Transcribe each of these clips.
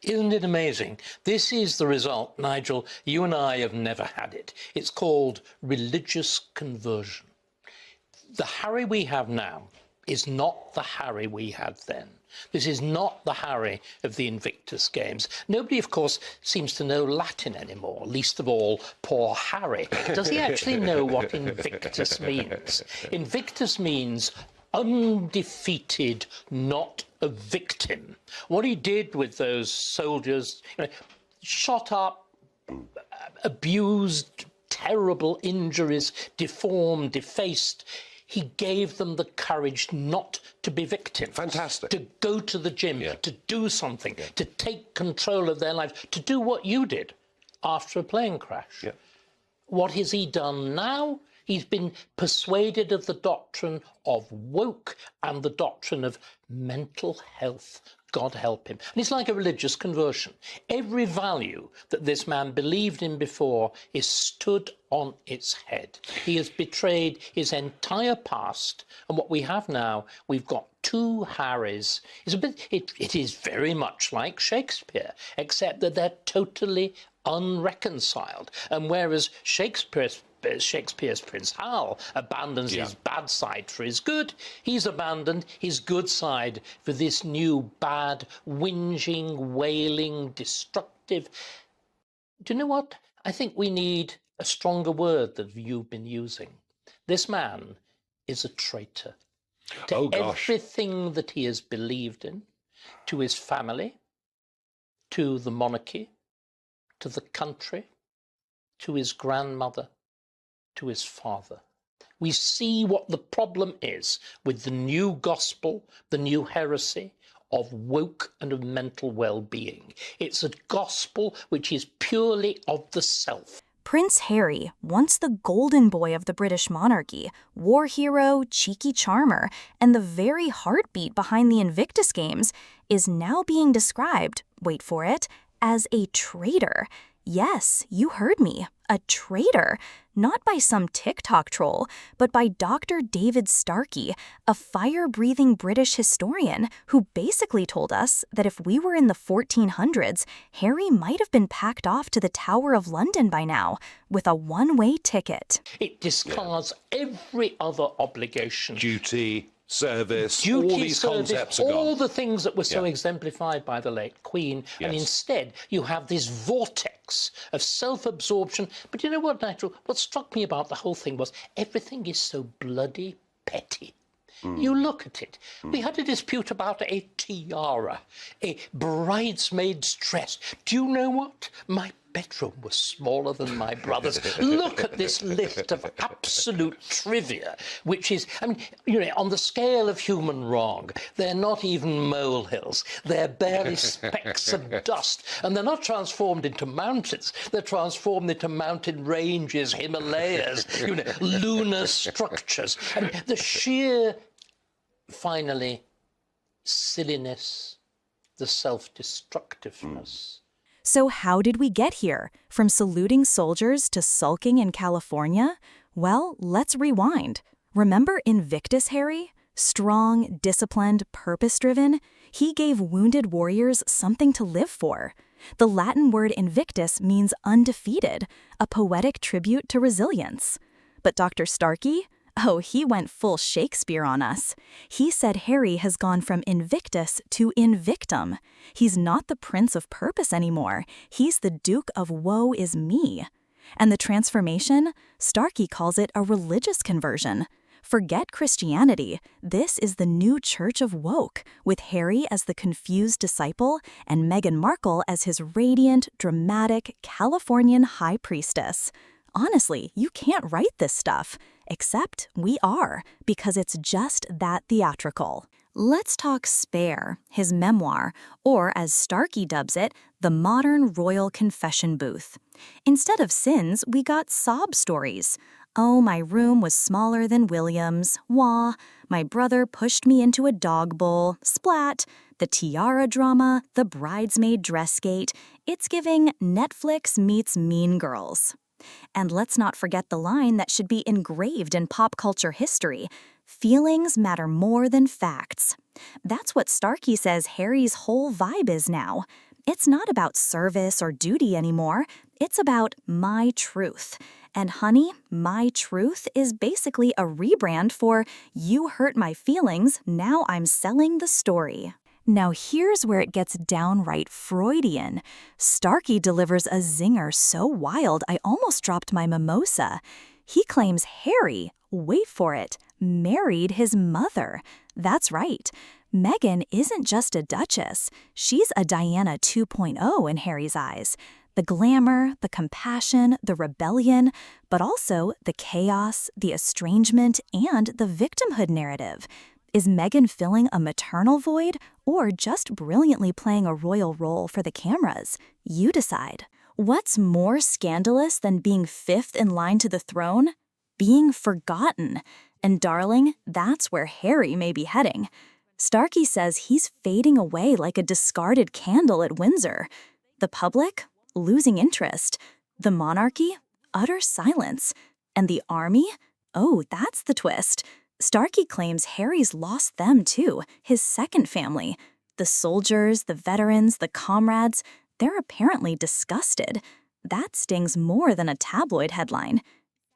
Isn't it amazing? This is the result, Nigel. You and I have never had it. It's called religious conversion. The Harry we have now is not the Harry we had then. This is not the Harry of the Invictus Games. Nobody, of course, seems to know Latin anymore, least of all poor Harry. Does he actually know what Invictus means? Invictus means undefeated, not a victim. What he did with those soldiers, shot up, abused, terrible injuries, deformed, defaced, he gave them the courage not to be victims. Fantastic. To go to the gym, to do something, to take control of their lives, to do what you did after a plane crash. What has he done now? He's been persuaded of the doctrine of woke and the doctrine of mental health. God help him. And it's like a religious conversion. Every value that this man believed in before is stood on its head. He has betrayed his entire past, and what we have now, we've got two Harrys. It is very much like Shakespeare, except that they're totally unreconciled. And whereas Shakespeare's Prince Hal abandons his bad side for his good, he's abandoned his good side for this new bad, whinging, wailing, destructive. Do you know what? I think we need a stronger word that you've been using. This man is a traitor to everything that he has believed in, to his family, to the monarchy, to the country, to his grandmother, to his father. We see what the problem is with the new gospel, the new heresy of woke and of mental well-being. It's a gospel which is purely of the self. Prince Harry, once the golden boy of the British monarchy, war hero, cheeky charmer, and the very heartbeat behind the Invictus Games, is now being described, wait for it, as a traitor. Yes, you heard me, a traitor. Not by some TikTok troll, but by Dr. David Starkey, a fire-breathing British historian who basically told us that if we were in the 1400s, Harry might have been packed off to the Tower of London by now, with a one-way ticket. It discards every other obligation. Duty, service, all these concepts are gone. All the things that were so exemplified by the late Queen, and instead you have this vortex of self-absorption. But you know what, Nigel? What struck me about the whole thing was everything is so bloody petty. You look at it. We had a dispute about a tiara, a bridesmaid's dress. Do you know what? My bedroom was smaller than my brother's. Look at this list of absolute trivia, which is, on the scale of human wrong, they're not even molehills. They're barely specks of dust. And they're not transformed into mountains. They're transformed into mountain ranges, Himalayas, lunar structures. The sheer, finally, silliness, the self-destructiveness. So how did we get here? From saluting soldiers to sulking in California? Well, let's rewind. Remember Invictus Harry? Strong, disciplined, purpose-driven? He gave wounded warriors something to live for. The Latin word invictus means undefeated, a poetic tribute to resilience. But Dr. Starkey? Oh, he went full Shakespeare on us. He said Harry has gone from Invictus to Invictum. He's not the Prince of Purpose anymore. He's the Duke of Woe is Me. And the transformation? Starkey calls it a religious conversion. Forget Christianity. This is the new Church of Woke, with Harry as the confused disciple and Meghan Markle as his radiant, dramatic, Californian high priestess. Honestly, you can't write this stuff. Except we are, because it's just that theatrical. Let's talk Spare, his memoir, or as Starkey dubs it, the modern royal confession booth. Instead of sins, we got sob stories. Oh, my room was smaller than William's. Wah. My brother pushed me into a dog bowl. Splat. The tiara drama, the bridesmaid dress gate. It's giving Netflix meets Mean Girls. And let's not forget the line that should be engraved in pop culture history. Feelings matter more than facts. That's what Starkey says Harry's whole vibe is now. It's not about service or duty anymore. It's about my truth. And honey, my truth is basically a rebrand for you hurt my feelings, now I'm selling the story. Now here's where it gets downright Freudian. Starkey delivers a zinger so wild I almost dropped my mimosa. He claims Harry, wait for it, married his mother. That's right. Meghan isn't just a duchess. She's a Diana 2.0 in Harry's eyes. The glamour, the compassion, the rebellion, but also the chaos, the estrangement, and the victimhood narrative. Is Meghan filling a maternal void or just brilliantly playing a royal role for the cameras? You decide. What's more scandalous than being fifth in line to the throne? Being forgotten. And darling, that's where Harry may be heading. Starkey says he's fading away like a discarded candle at Windsor. The public? Losing interest. The monarchy? Utter silence. And the army? Oh, that's the twist. Starkey claims Harry's lost them too, his second family. The soldiers, the veterans, the comrades, they're apparently disgusted. That stings more than a tabloid headline.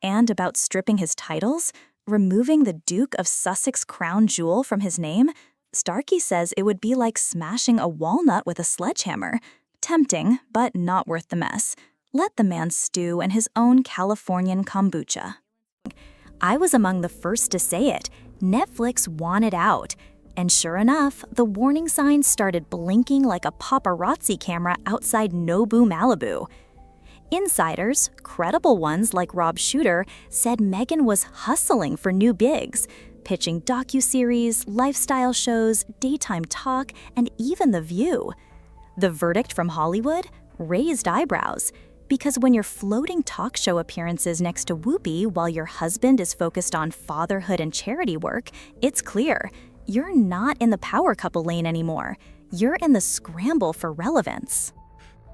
And about stripping his titles, removing the Duke of Sussex crown jewel from his name, Starkey says it would be like smashing a walnut with a sledgehammer. Tempting, but not worth the mess. Let the man stew in his own Californian kombucha. I was among the first to say it. Netflix wanted out. And sure enough, the warning signs started blinking like a paparazzi camera outside Nobu, Malibu. Insiders, credible ones like Rob Shooter, said Meghan was hustling for new gigs, pitching docuseries, lifestyle shows, daytime talk, and even The View. The verdict from Hollywood? Raised eyebrows. Because when you're floating talk show appearances next to Whoopi while your husband is focused on fatherhood and charity work, it's clear. You're not in the power couple lane anymore. You're in the scramble for relevance.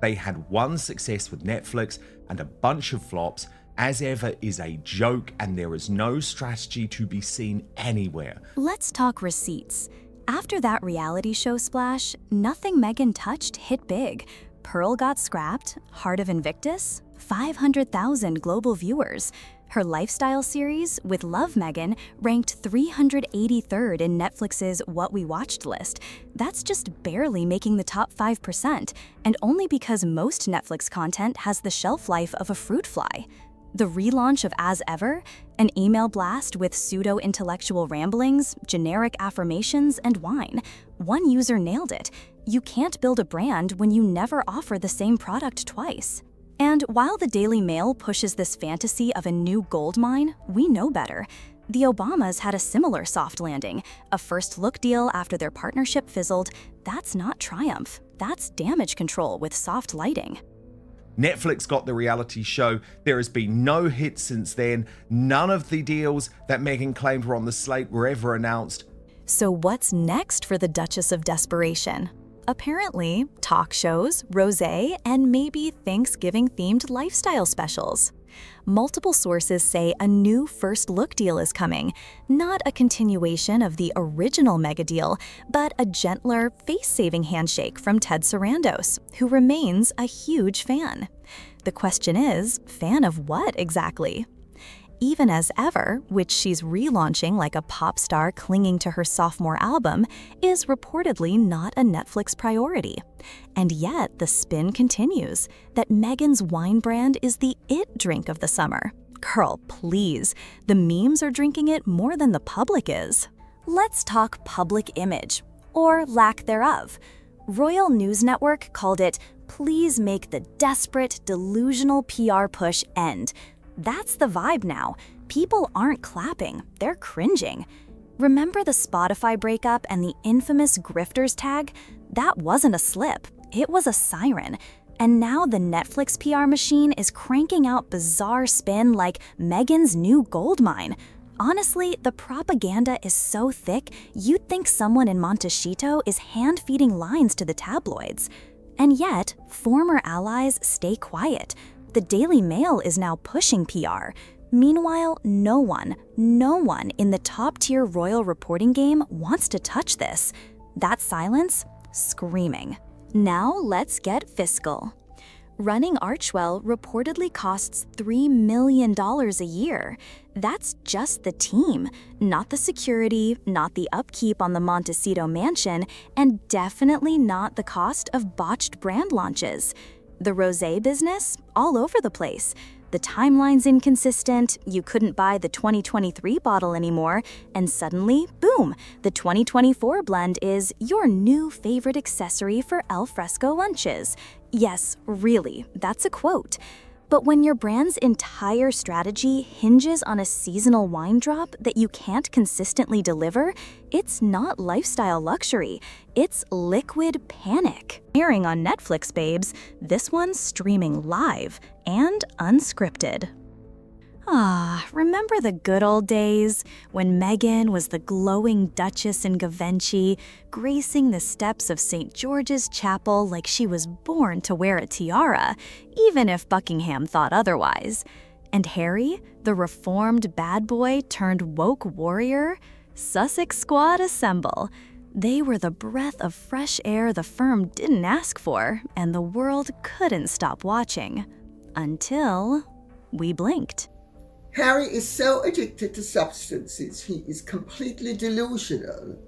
They had one success with Netflix and a bunch of flops. As ever is a joke, and there is no strategy to be seen anywhere. Let's talk receipts. After that reality show splash, nothing Meghan touched hit big. Pearl got scrapped, Heart of Invictus, 500,000 global viewers. Her lifestyle series, With Love Meghan, ranked 383rd in Netflix's What We Watched list. That's just barely making the top 5%, and only because most Netflix content has the shelf life of a fruit fly. The relaunch of As Ever, an email blast with pseudo-intellectual ramblings, generic affirmations, and wine. One user nailed it. You can't build a brand when you never offer the same product twice. And while the Daily Mail pushes this fantasy of a new gold mine, we know better. The Obamas had a similar soft landing, a first-look deal after their partnership fizzled. That's not triumph. That's damage control with soft lighting. Netflix got the reality show. There has been no hit since then. None of the deals that Meghan claimed were on the slate were ever announced. So what's next for the Duchess of Desperation? Apparently, talk shows, rosé, and maybe Thanksgiving-themed lifestyle specials. Multiple sources say a new first-look deal is coming, not a continuation of the original mega deal, but a gentler, face-saving handshake from Ted Sarandos, who remains a huge fan. The question is, fan of what exactly? Even As Ever, which she's relaunching like a pop star clinging to her sophomore album, is reportedly not a Netflix priority. And yet, the spin continues that Meghan's wine brand is the it drink of the summer. Girl, please. The memes are drinking it more than the public is. Let's talk public image, or lack thereof. Royal News Network called it, "Please make the desperate, delusional PR push end." That's the vibe now. People aren't clapping, they're cringing. Remember the Spotify breakup and the infamous grifters tag? That wasn't a slip, it was a siren. And now the Netflix PR machine is cranking out bizarre spin like Meghan's new gold mine. Honestly, the propaganda is so thick, you'd think someone in Montecito is hand-feeding lines to the tabloids. And yet, former allies stay quiet. The Daily Mail is now pushing PR. Meanwhile, no one in the top-tier royal reporting game wants to touch this. That silence? Screaming. Now let's get fiscal. Running Archwell reportedly costs $3 million a year. That's just the team, not the security, not the upkeep on the Montecito mansion, and definitely not the cost of botched brand launches. The rosé business, all over the place. The timeline's inconsistent, you couldn't buy the 2023 bottle anymore, and suddenly, boom, the 2024 blend is your new favorite accessory for al fresco lunches. Yes, really, that's a quote. But when your brand's entire strategy hinges on a seasonal wine drop that you can't consistently deliver, it's not lifestyle luxury, it's liquid panic. Airing on Netflix, babes, this one's streaming live and unscripted. Remember the good old days when Meghan was the glowing Duchess in Givenchy, gracing the steps of St. George's Chapel like she was born to wear a tiara, even if Buckingham thought otherwise? And Harry, the reformed bad boy turned woke warrior? Sussex Squad assemble. They were the breath of fresh air the firm didn't ask for, and the world couldn't stop watching. Until we blinked. Harry is so addicted to substances, he is completely delusional,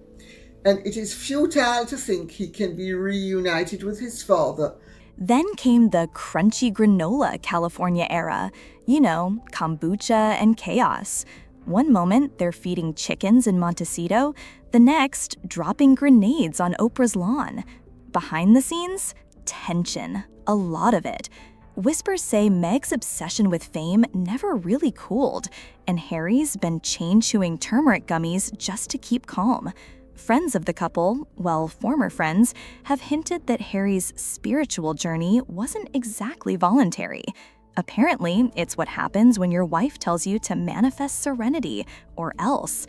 and it is futile to think he can be reunited with his father. Then came the crunchy granola California era. You know, kombucha and chaos. One moment, they're feeding chickens in Montecito, the next, dropping grenades on Oprah's lawn. Behind the scenes, tension. A lot of it. Whispers say Meg's obsession with fame never really cooled, and Harry's been chain-chewing turmeric gummies just to keep calm. Friends of the couple, well, former friends, have hinted that Harry's spiritual journey wasn't exactly voluntary. Apparently, it's what happens when your wife tells you to manifest serenity, or else.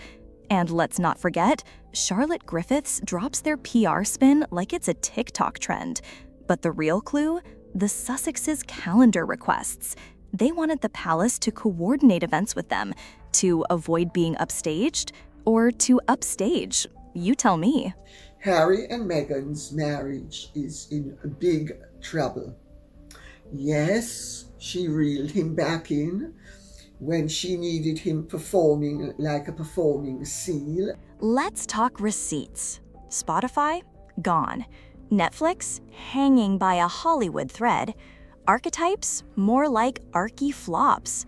And let's not forget, Charlotte Griffiths drops their PR spin like it's a TikTok trend. But the real clue? The Sussexes' calendar requests. They wanted the palace to coordinate events with them, to avoid being upstaged, or to upstage. You tell me. Harry and Meghan's marriage is in big trouble. Yes, she reeled him back in when she needed him performing like a performing seal. Let's talk receipts. Spotify? Gone. Netflix? Hanging by a Hollywood thread. Archetypes? More like archy flops.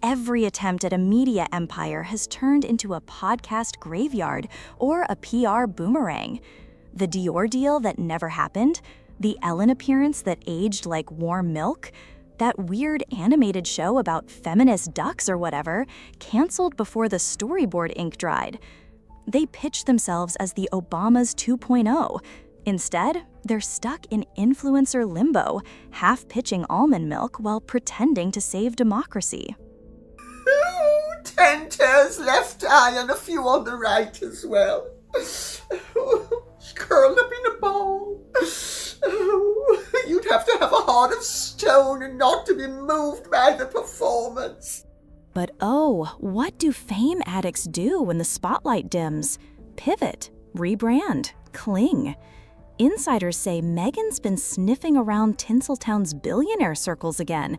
Every attempt at a media empire has turned into a podcast graveyard or a PR boomerang. The Dior deal that never happened, the Ellen appearance that aged like warm milk, that weird animated show about feminist ducks or whatever, canceled before the storyboard ink dried. They pitched themselves as the Obamas 2.0. Instead, they're stuck in influencer limbo, half-pitching almond milk while pretending to save democracy. 10 tears left eye and a few on the right as well. Curled up in a ball. You'd have to have a heart of stone and not to be moved by the performance. But oh, what do fame addicts do when the spotlight dims? Pivot, rebrand, cling. Insiders say Meghan's been sniffing around Tinseltown's billionaire circles again.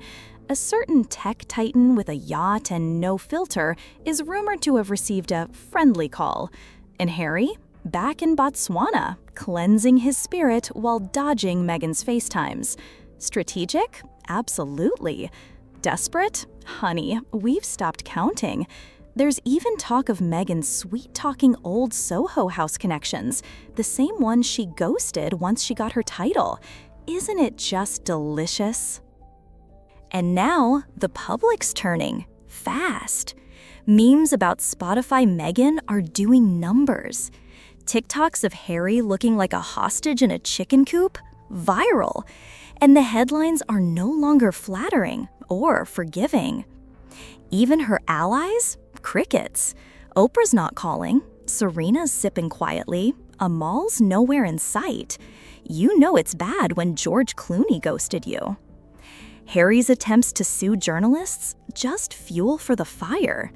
A certain tech titan with a yacht and no filter is rumored to have received a friendly call. And Harry? Back in Botswana, cleansing his spirit while dodging Meghan's FaceTimes. Strategic? Absolutely. Desperate? Honey, we've stopped counting. There's even talk of Meghan's sweet-talking old Soho House connections, the same one she ghosted once she got her title. Isn't it just delicious? And now, the public's turning. Fast. Memes about Spotify Meghan are doing numbers. TikToks of Harry looking like a hostage in a chicken coop? Viral. And the headlines are no longer flattering or forgiving. Even her allies? Crickets. Oprah's not calling. Serena's sipping quietly. Amal's nowhere in sight. You know it's bad when George Clooney ghosted you. Harry's attempts to sue journalists? Just fuel for the fire.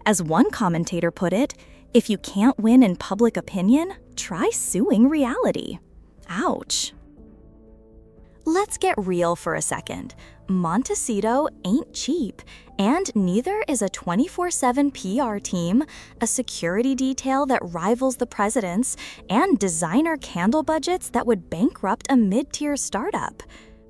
As one commentator put it, if you can't win in public opinion, try suing reality. Ouch. Let's get real for a second. Montecito ain't cheap, and neither is a 24/7 PR team, a security detail that rivals the president's, and designer candle budgets that would bankrupt a mid-tier startup.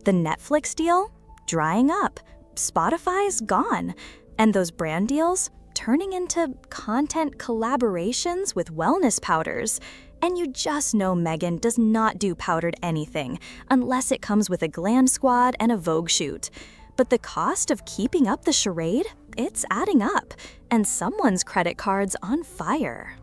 The Netflix deal? Drying up. Spotify's gone. And those brand deals? Turning into content collaborations with wellness powders. And you just know Meghan does not do powdered anything, unless it comes with a glam squad and a Vogue shoot. But the cost of keeping up the charade? It's adding up, and someone's credit card's on fire.